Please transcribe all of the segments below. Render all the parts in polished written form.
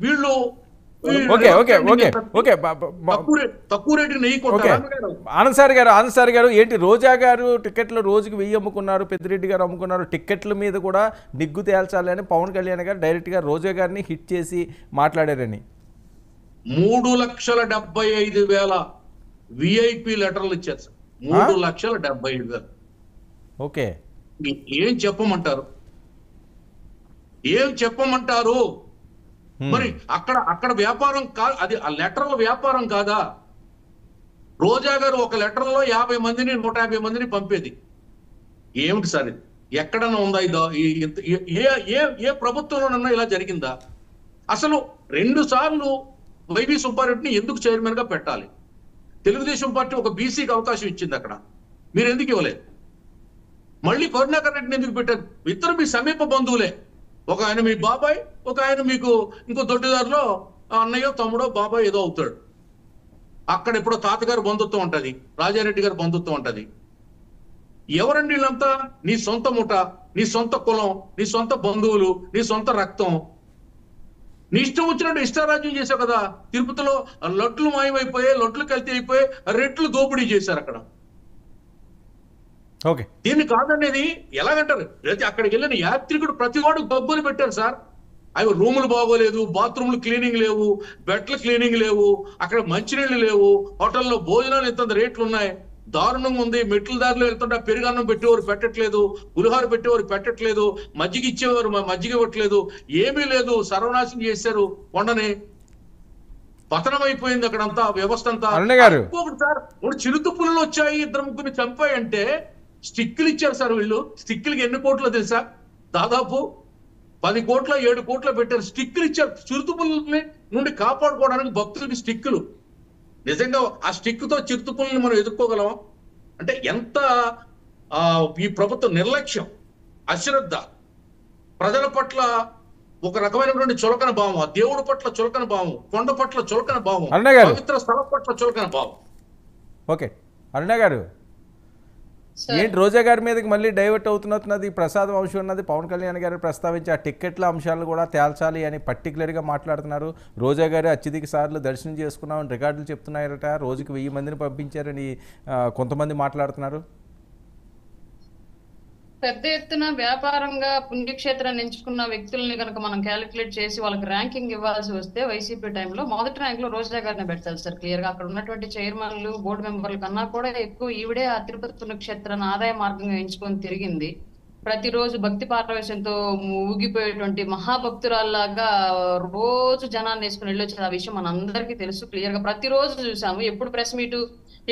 వీళ్ళు okay okay okay okay తక్కువ rate నెయ్యి ఓకే కొంటారు. ఆనంద్ సార్ గారు ఏంటి రోజా గారు టికెట్లు రోజుకి 1000 అమ్ముకున్నారు, పెద్దిరెడ్డి గారు అమ్ముకున్నారు, టికెట్ల మీద కూడా నిగ్గు తేల్చాలి అని పవన్ కళ్యాణ్ గారు డైరెక్ట్గా రోజా గారిని హిట్ చేసి మాట్లాడారని. 3,75,000 విఐపి లెటర్లు ఇచ్చారు సార్. 3,75,000. ఓకే ఏం చెప్పమంటారు, ఏం చెప్పమంటారు? మరి అక్కడ వ్యాపారం కాదు అది, ఆ లెటర్ల వ్యాపారం కాదా? రోజా గారు ఒక లెటర్లో 50 మందిని 150 మందిని పంపేది. ఏమిటి సార్ ఇది? ఎక్కడన్నా ఉందా ఇదో? ఏ ప్రభుత్వంలోనన్నా ఇలా జరిగిందా? అసలు 2 సార్లు వైవి సుబ్బారెడ్డిని ఎందుకు చైర్మన్ గా పెట్టాలి? తెలుగుదేశం పార్టీ ఒక బీసీకి అవకాశం ఇచ్చింది, అక్కడ మీరు ఎందుకు ఇవ్వలేదు? మళ్ళీ కరుణాకర్ రెడ్డిని ఎందుకు పెట్టారు? ఇద్దరు మీ సమీప బంధువులే. ఒక ఆయన మీ బాబాయ్, ఒక ఆయన మీకు ఇంకో దొడ్డిదారిలో అన్నయ్యో తమ్ముడో బాబాయ్ ఏదో అవుతాడు. అక్కడ ఎప్పుడో తాతగారు బంధుత్వం ఉంటది, రాజారెడ్డి గారి బంధుత్వం ఉంటది. ఎవరండి వీళ్ళంతా? నీ సొంత ముఠ, నీ సొంత కులం, నీ సొంత బంధువులు, నీ సొంత రక్తం. నీ ఇష్టం వచ్చినట్టు ఇష్టారాజ్యం చేశావు కదా. తిరుపతిలో లొట్లు మాయమైపోయాయి, లొట్లు కల్తీ అయిపోయి రెట్లు దోపిడీ చేశారు అక్కడ. ఓకే దీన్ని కాదనేది ఎలాగంటారు? అక్కడికి వెళ్ళిన యాత్రికుడు ప్రతి వాడు గబ్బులు పెట్టారు సార్. అవి రూములు బాగోలేదు, బాత్రూమ్లు క్లీనింగ్ లేవు, బెడ్ల క్లీనింగ్ లేవు, అక్కడ మంచినీళ్ళు లేవు, హోటల్లో భోజనాలు ఎంత రేట్లు ఉన్నాయి, దారుణంగా ఉంది. మెట్ల దారిలో వెళ్తుంటే పెరుగన్నం పెట్టేవారు పెట్టట్లేదు, పులిహోర పెట్టేవారు పెట్టట్లేదు, మజ్జిగ ఇచ్చేవారు మజ్జిగ ఇవ్వట్లేదు, ఏమీ లేదు. సర్వనాశనం చేశారు కొండని, పతనం అయిపోయింది అక్కడంతా వ్యవస్థ అంతా. ఇంకొకటి సార్, చిరుత పులులు వచ్చాయి, 2-3 చంపాయంటే స్టిక్కులు ఇచ్చారు సార్. వీళ్ళు స్టిక్కులకి ఎన్ని కోట్లు తెలుసా? దాదాపు 10 కోట్ల 7 కోట్ల పెట్టారు. స్టిక్కులు ఇచ్చారు చిరుతుపుల్ని నుండి కాపాడుకోవడానికి భక్తులకి స్టిక్కులు. నిజంగా ఆ స్టిక్తో చిరుతుపుల్ని మనం ఎదుర్కోగలం అంటే ఎంత ఈ ప్రభుత్వ నిర్లక్ష్యం, అశ్రద్ధ, ప్రజల పట్ల ఒక రకమైనటువంటి చులకన భావం, దేవుడి పట్ల చులకన భావం, కొండ పట్ల చులకన భావం, పవిత్ర స్థలం పట్ల చులకన భావం. ఓకే అరుణ గారు, ఏంటి రోజా గారి మీదకి మళ్ళీ డైవర్ట్ అవుతున్నది ప్రసాదం అంశం ఉన్నది? పవన్ కళ్యాణ్ గారు ప్రస్తావించి ఆ టిక్కెట్ల అంశాలను కూడా తేల్చాలి అని పర్టికులర్గా మాట్లాడుతున్నారు. రోజా గారు అత్యధిక సార్లు దర్శనం చేసుకున్నామని రికార్డులు చెప్తున్నారట, రోజుకి 1000 మందిని పంపించారని కొంతమంది మాట్లాడుతున్నారు. పెద్ద ఎత్తున వ్యాపారంగా పుణ్యక్షేత్రాన్ని ఎంచుకున్న వ్యక్తుల్ని కనుక మనం క్యాలిక్యులేట్ చేసి వాళ్ళకి ర్యాంకింగ్ ఇవ్వాల్సి వస్తే వైసీపీ టైంలో మొదటి ర్యాంక్ లో రోజా గారిని పెట్టాలి సార్. క్లియర్ గా అక్కడ ఉన్నటువంటి చైర్మన్లు, బోర్డు మెంబర్ల కన్నా కూడా ఎక్కువ ఈవిడే ఆ తిరుపతి పుణ్యక్షేత్రాన్ని ఆదాయ మార్గంగా ఎంచుకొని తిరిగింది. ప్రతిరోజు భక్తి పారవేశంతో ఊగిపోయేటువంటి మహాభక్తురాల్లాగా రోజు జనాన్ని వేసుకుని వెళ్ళొచ్చిన ఆ విషయం మనందరికీ తెలుసు. క్లియర్ గా ప్రతిరోజు చూసాము. ఎప్పుడు ప్రెస్ మీటు,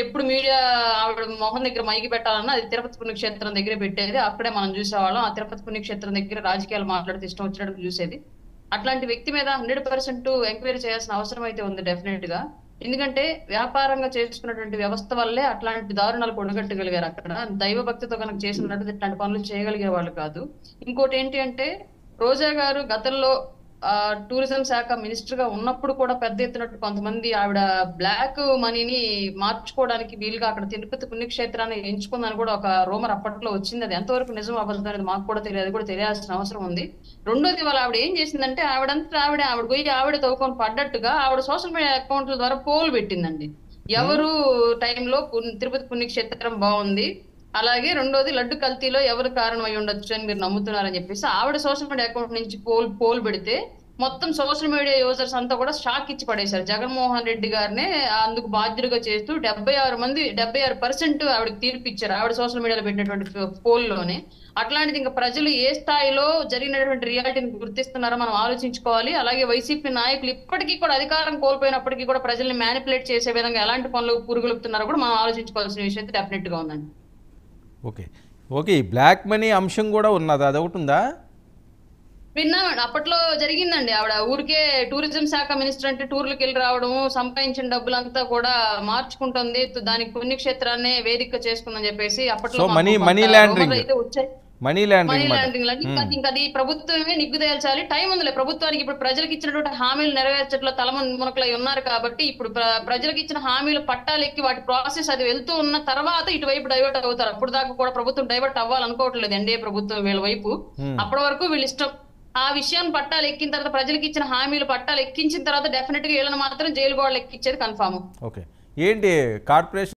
ఎప్పుడు మీడియా ఆవిడ మొహం దగ్గర మైకి పెట్టాలన్నా అది తిరుపతి పుణ్యక్షేత్రం దగ్గర పెట్టేది. అక్కడే మనం చూసేవాళ్ళం. ఆ తిరుపతి పుణ్యక్షేత్రం దగ్గర రాజకీయాలు మాట్లాడితే ఇష్టం వచ్చినట్టు చూసేది. అట్లాంటి వ్యక్తి మీద 100% ఎంక్వైరీ చేయాల్సిన అవసరం అయితే ఉంది డెఫినెట్ గా. ఎందుకంటే వ్యాపారంగా చేసుకున్నటువంటి వ్యవస్థ వల్లే అట్లాంటి దారుణాలు కొనగట్టగలిగారు. అక్కడ దైవ భక్తితో కనుక చేసినట్టు ఇట్లాంటి పనులు చేయగలిగే వాళ్ళు కాదు. ఇంకోటి ఏంటి అంటే, రోజా గారు గతంలో టూరిజం శాఖ మినిస్టర్ గా ఉన్నప్పుడు కూడా పెద్ద ఎత్తున కొంతమంది ఆవిడ బ్లాక్ మనీని మార్చుకోవడానికి వీలుగా అక్కడ తిరుపతి పుణ్యక్షేత్రాన్ని ఎంచుకుందని కూడా ఒక రూమర్ అప్పట్లో వచ్చింది. అది ఎంతవరకు నిజం అబద్ధం అనేది మాకు కూడా తెలియదు, అది కూడా తెలియాల్సిన అవసరం ఉంది. రెండోది, వాళ్ళ ఆవిడ ఏం చేసిందంటే ఆవిడ పోయి ఆవిడ తవ్వుకొని పడ్డట్టుగా ఆవిడ సోషల్ మీడియా అకౌంట్ల ద్వారా పోల్ పెట్టిందండి. ఎవరు టైంలో తిరుపతి పుణ్యక్షేత్రం బాగుంది, అలాగే రెండోది లడ్డు కల్తీలో ఎవరు కారణం అయి ఉండొచ్చు అని మీరు నమ్ముతున్నారని చెప్పేసి ఆవిడ సోషల్ మీడియా అకౌంట్ నుంచి పోల్ పెడితే మొత్తం సోషల్ మీడియా యూజర్స్ అంతా కూడా షాక్ ఇచ్చి పడేశారు. జగన్మోహన్ రెడ్డి గారినే అందుకు బాధ్యుడిగా చేస్తూ 76% ఆవిడకి తీర్పు ఇచ్చారు ఆవిడ సోషల్ మీడియాలో పెట్టినటువంటి పోల్లోనే. అట్లాంటిది ఇంకా ప్రజలు ఏ స్థాయిలో జరిగినటువంటి రియాలిటీని గుర్తిస్తున్నారో మనం ఆలోచించుకోవాలి. అలాగే వైసీపీ నాయకులు ఇప్పటికీ కూడా అధికారం కోల్పోయినప్పటికీ కూడా ప్రజల్ని మ్యానిపులేట్ చేసే విధంగా ఎలాంటి పనులు పురుగులుపుతున్నారో కూడా మనం ఆలోచించుకోవాల్సిన విషయం అయితే డెఫినెట్ గా ఉందండి. ఓకే ఓకే బ్లాక్ మనీ అంశం కూడా ఉన్నది, అదొకటి ఉందా? విన్నామండి, అప్పట్లో జరిగిందండి. ఆవిడ ఊరికే టూరిజం శాఖ మినిస్టర్ అంటే టూర్లకు వెళ్ళి రావడము, సంపాదించిన డబ్బులంతా కూడా మార్చుకుంటుంది, దానికి పుణ్యక్షేత్రాన్ని వేదిక చేసుకుందని చెప్పేసి అప్పట్లో మనీ లాండరింగ్ ఇంకా అది ప్రభుత్వమే నిగ్గు తేల్చాలి. టైం ఉందిలే ప్రభుత్వానికి. ఇప్పుడు ప్రజలకు ఇచ్చినటువంటి హామీలు నెరవేర్చట్లో మునకలై ఉన్నారు కాబట్టి ఇప్పుడు ప్రజలకు ఇచ్చిన హామీలు పట్టాలెక్కి వాటి ప్రాసెస్ అది వెళ్తూ ఉన్న తర్వాత ఇటువైపు డైవర్ట్ అవుతారు. అప్పుడు దాకా కూడా ప్రభుత్వం డైవర్ట్ అవ్వాలనుకోవట్లేదు ఎన్డీఏ ప్రభుత్వం వీళ్ళ వైపు. అప్పటి వరకు వీళ్ళ ఇష్టం ఆ విషయం పట్టాలు ఎక్కిన తర్వాత ప్రజలకు ఇచ్చిన హామీలు పట్టాలు ఎక్కించిన తర్వాత డెఫినెట్ గా వీళ్ళని మాత్రం జైలు గోడలు ఎక్కించేది కన్ఫామ్. ఓకే, ఏంటి కార్పొరేషన్